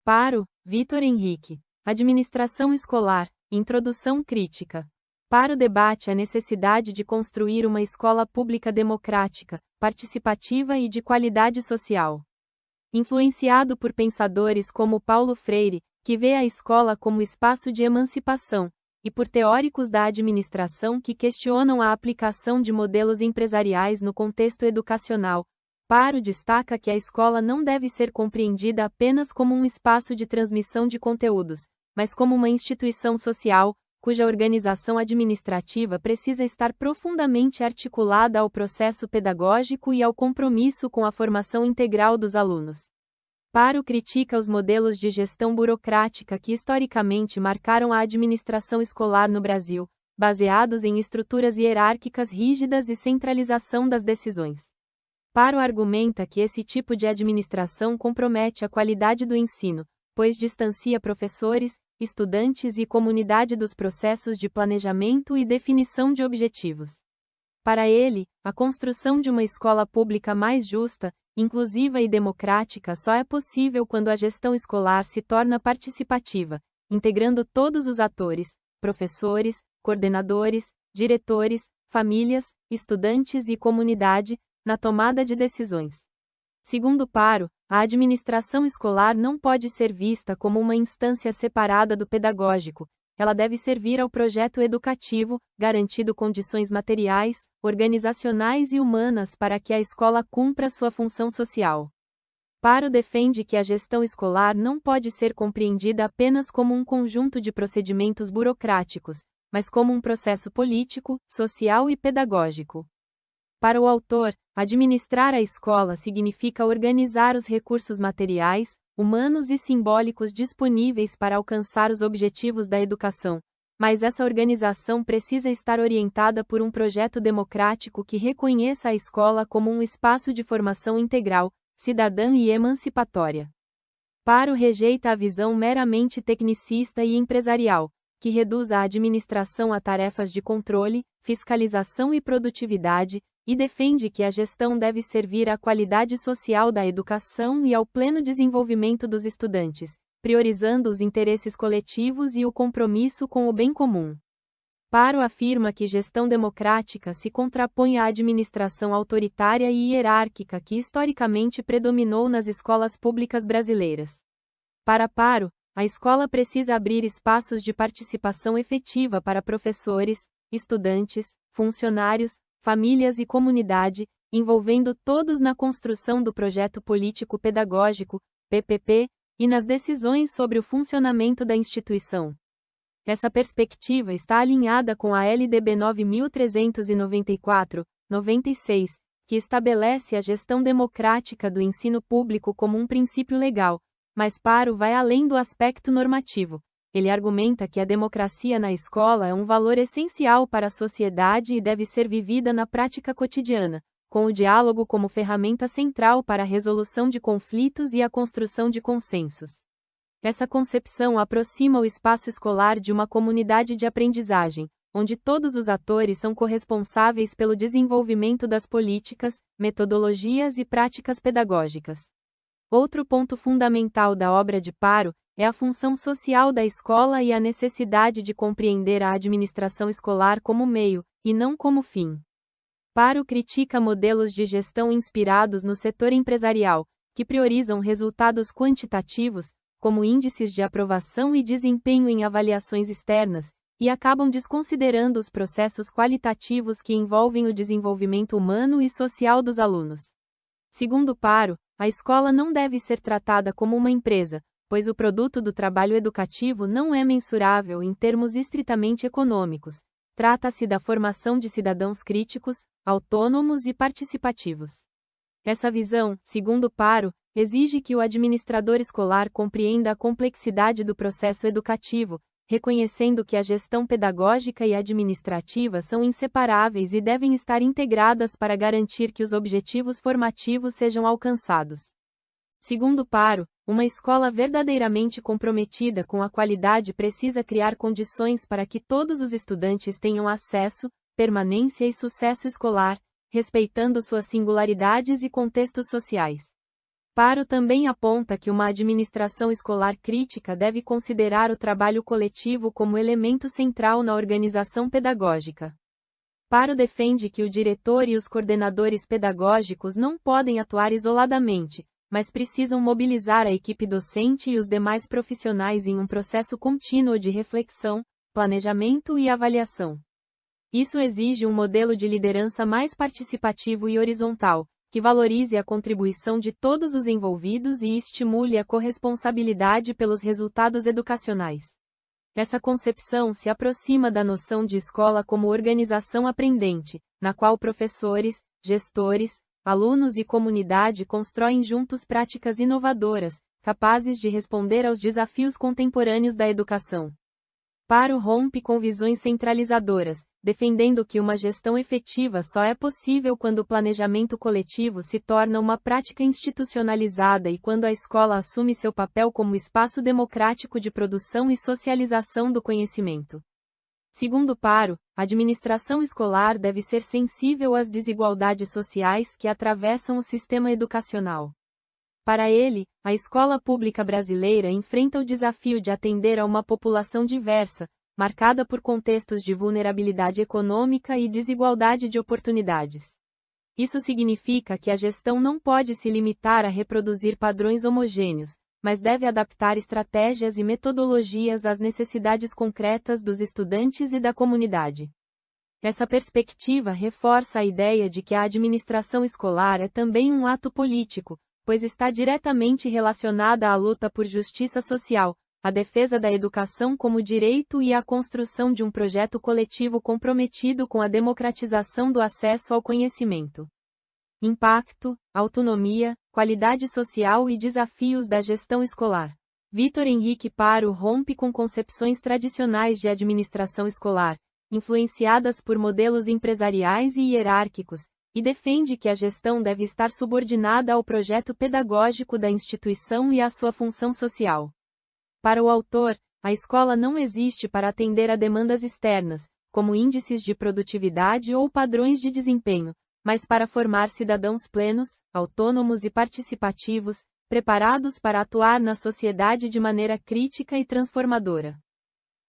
Paro, Vitor Henrique. Administração escolar, introdução crítica. Para o debate a necessidade de construir uma escola pública democrática, participativa e de qualidade social. Influenciado por pensadores como Paulo Freire, que vê a escola como espaço de emancipação, e por teóricos da administração que questionam a aplicação de modelos empresariais no contexto educacional, Paro destaca que a escola não deve ser compreendida apenas como um espaço de transmissão de conteúdos, mas como uma instituição social, cuja organização administrativa precisa estar profundamente articulada ao processo pedagógico e ao compromisso com a formação integral dos alunos. Paro critica os modelos de gestão burocrática que historicamente marcaram a administração escolar no Brasil, baseados em estruturas hierárquicas rígidas e centralização das decisões. Paro argumenta que esse tipo de administração compromete a qualidade do ensino, pois distancia professores, estudantes e comunidade dos processos de planejamento e definição de objetivos. Para ele, a construção de uma escola pública mais justa, inclusiva e democrática só é possível quando a gestão escolar se torna participativa, integrando todos os atores, professores, coordenadores, diretores, famílias, estudantes e comunidade, na tomada de decisões. Segundo Paro, a administração escolar não pode ser vista como uma instância separada do pedagógico, ela deve servir ao projeto educativo, garantindo condições materiais, organizacionais e humanas para que a escola cumpra sua função social. Paro defende que a gestão escolar não pode ser compreendida apenas como um conjunto de procedimentos burocráticos, mas como um processo político, social e pedagógico. Para o autor, administrar a escola significa organizar os recursos materiais, humanos e simbólicos disponíveis para alcançar os objetivos da educação, mas essa organização precisa estar orientada por um projeto democrático que reconheça a escola como um espaço de formação integral, cidadã e emancipatória. Paro rejeita a visão meramente tecnicista e empresarial, que reduz a administração a tarefas de controle, fiscalização e produtividade, e defende que a gestão deve servir à qualidade social da educação e ao pleno desenvolvimento dos estudantes, priorizando os interesses coletivos e o compromisso com o bem comum. Paro afirma que gestão democrática se contrapõe à administração autoritária e hierárquica que historicamente predominou nas escolas públicas brasileiras. Para Paro, a escola precisa abrir espaços de participação efetiva para professores, estudantes, funcionários, famílias e comunidade, envolvendo todos na construção do projeto político-pedagógico, PPP, e nas decisões sobre o funcionamento da instituição. Essa perspectiva está alinhada com a LDB 9394/96, que estabelece a gestão democrática do ensino público como um princípio legal, mas Paro vai além do aspecto normativo. Ele argumenta que a democracia na escola é um valor essencial para a sociedade e deve ser vivida na prática cotidiana, com o diálogo como ferramenta central para a resolução de conflitos e a construção de consensos. Essa concepção aproxima o espaço escolar de uma comunidade de aprendizagem, onde todos os atores são corresponsáveis pelo desenvolvimento das políticas, metodologias e práticas pedagógicas. Outro ponto fundamental da obra de Paro é a função social da escola e a necessidade de compreender a administração escolar como meio, e não como fim. Paro critica modelos de gestão inspirados no setor empresarial, que priorizam resultados quantitativos, como índices de aprovação e desempenho em avaliações externas, e acabam desconsiderando os processos qualitativos que envolvem o desenvolvimento humano e social dos alunos. Segundo Paro, a escola não deve ser tratada como uma empresa, pois o produto do trabalho educativo não é mensurável em termos estritamente econômicos. Trata-se da formação de cidadãos críticos, autônomos e participativos. Essa visão, segundo Paro, exige que o administrador escolar compreenda a complexidade do processo educativo, reconhecendo que a gestão pedagógica e administrativa são inseparáveis e devem estar integradas para garantir que os objetivos formativos sejam alcançados. Segundo Paro, uma escola verdadeiramente comprometida com a qualidade precisa criar condições para que todos os estudantes tenham acesso, permanência e sucesso escolar, respeitando suas singularidades e contextos sociais. Paro também aponta que uma administração escolar crítica deve considerar o trabalho coletivo como elemento central na organização pedagógica. Paro defende que o diretor e os coordenadores pedagógicos não podem atuar isoladamente, mas precisam mobilizar a equipe docente e os demais profissionais em um processo contínuo de reflexão, planejamento e avaliação. Isso exige um modelo de liderança mais participativo e horizontal, que valorize a contribuição de todos os envolvidos e estimule a corresponsabilidade pelos resultados educacionais. Essa concepção se aproxima da noção de escola como organização aprendente, na qual professores, gestores, alunos e comunidade constroem juntos práticas inovadoras, capazes de responder aos desafios contemporâneos da educação. Paro rompe com visões centralizadoras, defendendo que uma gestão efetiva só é possível quando o planejamento coletivo se torna uma prática institucionalizada e quando a escola assume seu papel como espaço democrático de produção e socialização do conhecimento. Segundo Paro, a administração escolar deve ser sensível às desigualdades sociais que atravessam o sistema educacional. Para ele, a escola pública brasileira enfrenta o desafio de atender a uma população diversa, marcada por contextos de vulnerabilidade econômica e desigualdade de oportunidades. Isso significa que a gestão não pode se limitar a reproduzir padrões homogêneos, mas deve adaptar estratégias e metodologias às necessidades concretas dos estudantes e da comunidade. Essa perspectiva reforça a ideia de que a administração escolar é também um ato político, pois está diretamente relacionada à luta por justiça social, a defesa da educação como direito e a construção de um projeto coletivo comprometido com a democratização do acesso ao conhecimento. Impacto, autonomia, qualidade social e desafios da gestão escolar. Vitor Henrique Paro rompe com concepções tradicionais de administração escolar, influenciadas por modelos empresariais e hierárquicos, e defende que a gestão deve estar subordinada ao projeto pedagógico da instituição e à sua função social. Para o autor, a escola não existe para atender a demandas externas, como índices de produtividade ou padrões de desempenho, mas para formar cidadãos plenos, autônomos e participativos, preparados para atuar na sociedade de maneira crítica e transformadora.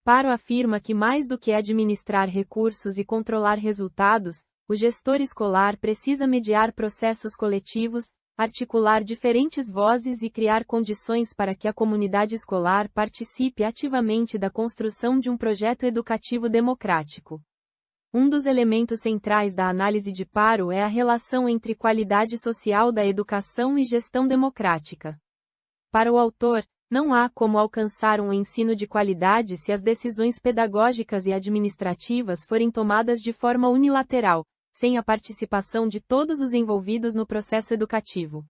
Paro afirma que mais do que administrar recursos e controlar resultados, o gestor escolar precisa mediar processos coletivos, articular diferentes vozes e criar condições para que a comunidade escolar participe ativamente da construção de um projeto educativo democrático. Um dos elementos centrais da análise de Paro é a relação entre qualidade social da educação e gestão democrática. Para o autor, não há como alcançar um ensino de qualidade se as decisões pedagógicas e administrativas forem tomadas de forma unilateral, sem a participação de todos os envolvidos no processo educativo.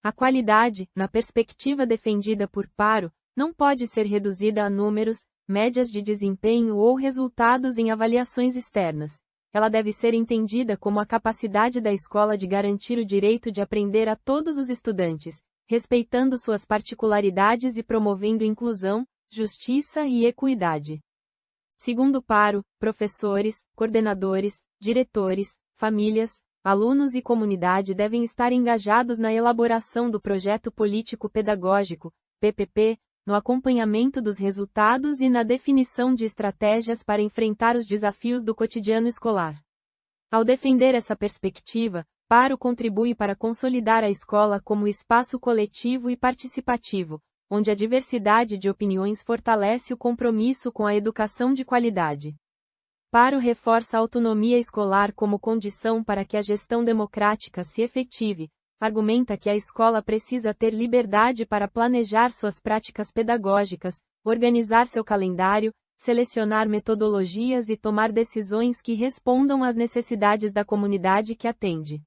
A qualidade, na perspectiva defendida por Paro, não pode ser reduzida a números, médias de desempenho ou resultados em avaliações externas. Ela deve ser entendida como a capacidade da escola de garantir o direito de aprender a todos os estudantes, respeitando suas particularidades e promovendo inclusão, justiça e equidade. Segundo Paro, professores, coordenadores, diretores, famílias, alunos e comunidade devem estar engajados na elaboração do projeto político-pedagógico, PPP, no acompanhamento dos resultados e na definição de estratégias para enfrentar os desafios do cotidiano escolar. Ao defender essa perspectiva, Paro contribui para consolidar a escola como espaço coletivo e participativo, onde a diversidade de opiniões fortalece o compromisso com a educação de qualidade. Paro reforça a autonomia escolar como condição para que a gestão democrática se efetive, argumenta que a escola precisa ter liberdade para planejar suas práticas pedagógicas, organizar seu calendário, selecionar metodologias e tomar decisões que respondam às necessidades da comunidade que atende.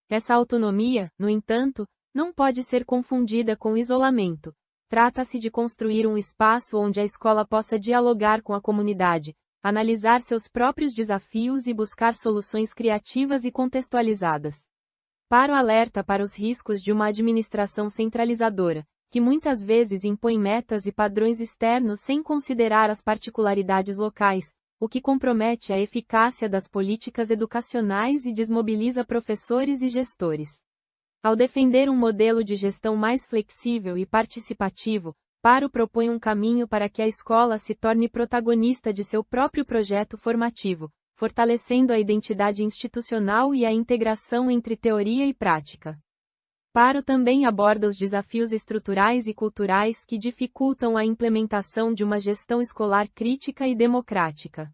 Essa autonomia, no entanto, não pode ser confundida com isolamento. Trata-se de construir um espaço onde a escola possa dialogar com a comunidade, analisar seus próprios desafios e buscar soluções criativas e contextualizadas. Paro alerta para os riscos de uma administração centralizadora, que muitas vezes impõe metas e padrões externos sem considerar as particularidades locais, o que compromete a eficácia das políticas educacionais e desmobiliza professores e gestores. Ao defender um modelo de gestão mais flexível e participativo, Paro propõe um caminho para que a escola se torne protagonista de seu próprio projeto formativo, fortalecendo a identidade institucional e a integração entre teoria e prática. Paro também aborda os desafios estruturais e culturais que dificultam a implementação de uma gestão escolar crítica e democrática.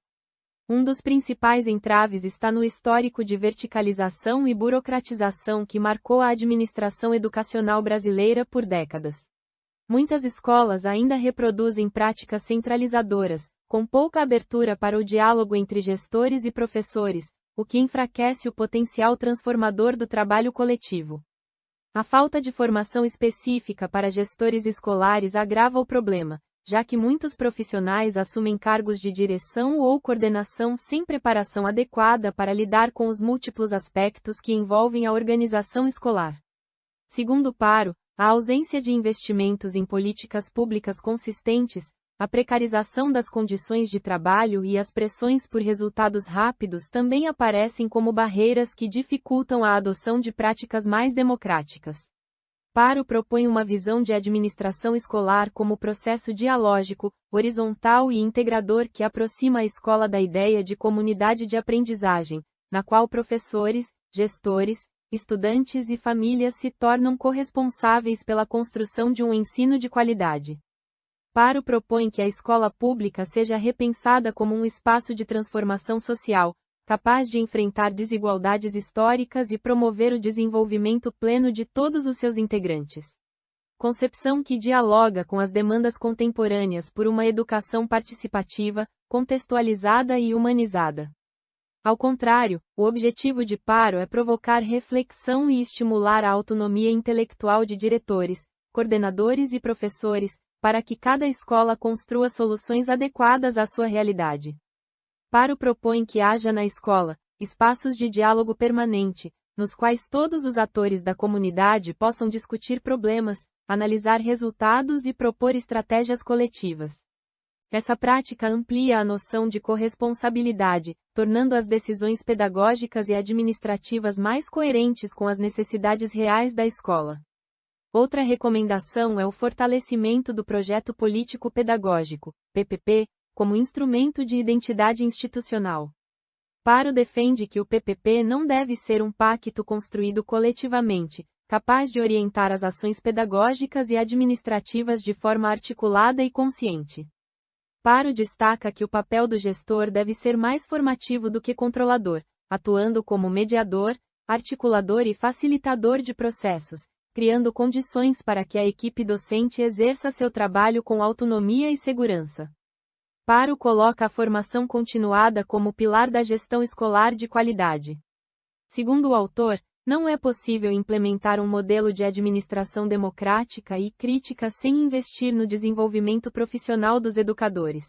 Um dos principais entraves está no histórico de verticalização e burocratização que marcou a administração educacional brasileira por décadas. Muitas escolas ainda reproduzem práticas centralizadoras, com pouca abertura para o diálogo entre gestores e professores, o que enfraquece o potencial transformador do trabalho coletivo. A falta de formação específica para gestores escolares agrava o problema, já que muitos profissionais assumem cargos de direção ou coordenação sem preparação adequada para lidar com os múltiplos aspectos que envolvem a organização escolar. Segundo Paro, a ausência de investimentos em políticas públicas consistentes, a precarização das condições de trabalho e as pressões por resultados rápidos também aparecem como barreiras que dificultam a adoção de práticas mais democráticas. Paro propõe uma visão de administração escolar como processo dialógico, horizontal e integrador que aproxima a escola da ideia de comunidade de aprendizagem, na qual professores, gestores, estudantes e famílias se tornam corresponsáveis pela construção de um ensino de qualidade. Paro propõe que a escola pública seja repensada como um espaço de transformação social, capaz de enfrentar desigualdades históricas e promover o desenvolvimento pleno de todos os seus integrantes. Concepção que dialoga com as demandas contemporâneas por uma educação participativa, contextualizada e humanizada. Ao contrário, o objetivo de Paro é provocar reflexão e estimular a autonomia intelectual de diretores, coordenadores e professores, para que cada escola construa soluções adequadas à sua realidade. Paro propõe que haja na escola espaços de diálogo permanente, nos quais todos os atores da comunidade possam discutir problemas, analisar resultados e propor estratégias coletivas. Essa prática amplia a noção de corresponsabilidade, tornando as decisões pedagógicas e administrativas mais coerentes com as necessidades reais da escola. Outra recomendação é o fortalecimento do projeto político-pedagógico, PPP, como instrumento de identidade institucional. Paro defende que o PPP não deve ser um pacto construído coletivamente, capaz de orientar as ações pedagógicas e administrativas de forma articulada e consciente. Paro destaca que o papel do gestor deve ser mais formativo do que controlador, atuando como mediador, articulador e facilitador de processos, criando condições para que a equipe docente exerça seu trabalho com autonomia e segurança. Paro coloca a formação continuada como pilar da gestão escolar de qualidade. Segundo o autor, não é possível implementar um modelo de administração democrática e crítica sem investir no desenvolvimento profissional dos educadores.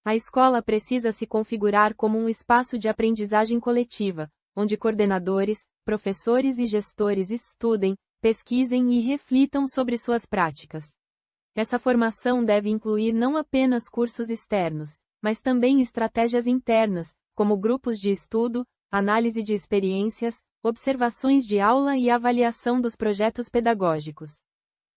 A escola precisa se configurar como um espaço de aprendizagem coletiva, onde coordenadores, professores e gestores estudem, pesquisem e reflitam sobre suas práticas. Essa formação deve incluir não apenas cursos externos, mas também estratégias internas, como grupos de estudo, análise de experiências, observações de aula e avaliação dos projetos pedagógicos.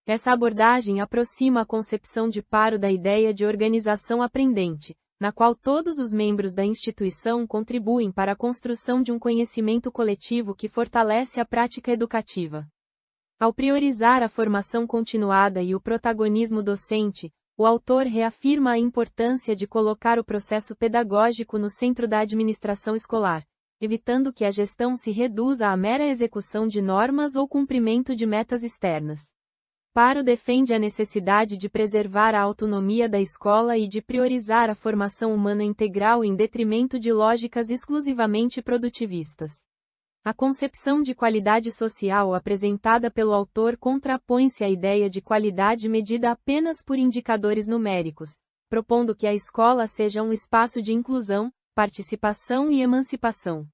Essa abordagem aproxima a concepção de Paro da ideia de organização aprendente, na qual todos os membros da instituição contribuem para a construção de um conhecimento coletivo que fortalece a prática educativa. Ao priorizar a formação continuada e o protagonismo docente, o autor reafirma a importância de colocar o processo pedagógico no centro da administração escolar, evitando que a gestão se reduza à mera execução de normas ou cumprimento de metas externas. Paro defende a necessidade de preservar a autonomia da escola e de priorizar a formação humana integral em detrimento de lógicas exclusivamente produtivistas. A concepção de qualidade social apresentada pelo autor contrapõe-se à ideia de qualidade medida apenas por indicadores numéricos, propondo que a escola seja um espaço de inclusão, participação e emancipação.